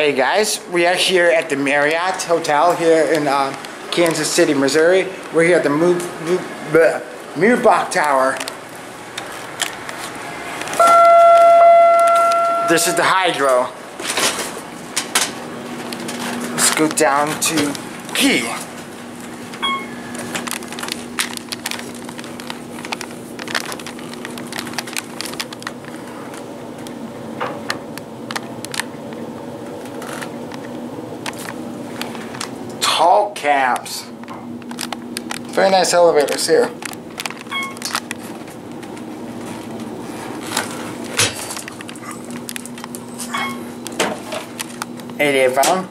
Hey guys, we are here at the Marriott Hotel here in Kansas City, Missouri. We're here at the Murbach Tower. This is the hydro. Let's go down to key. Tall cabs. Very nice elevators here. ADA phone.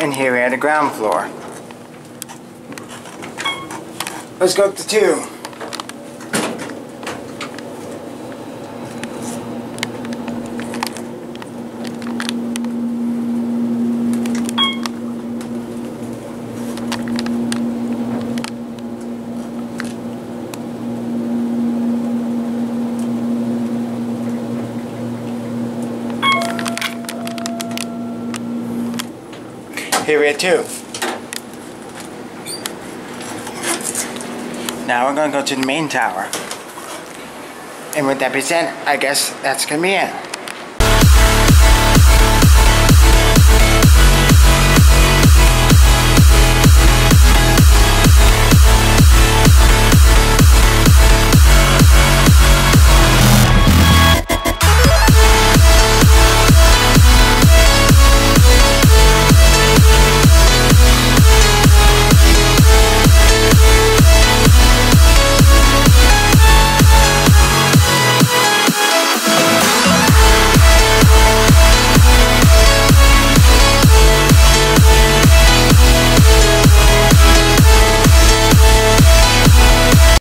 And here we are at the ground floor. Let's go up to 2. Here we are 2. Now we're going to go to the main tower. And with that being said, I guess that's going to be it.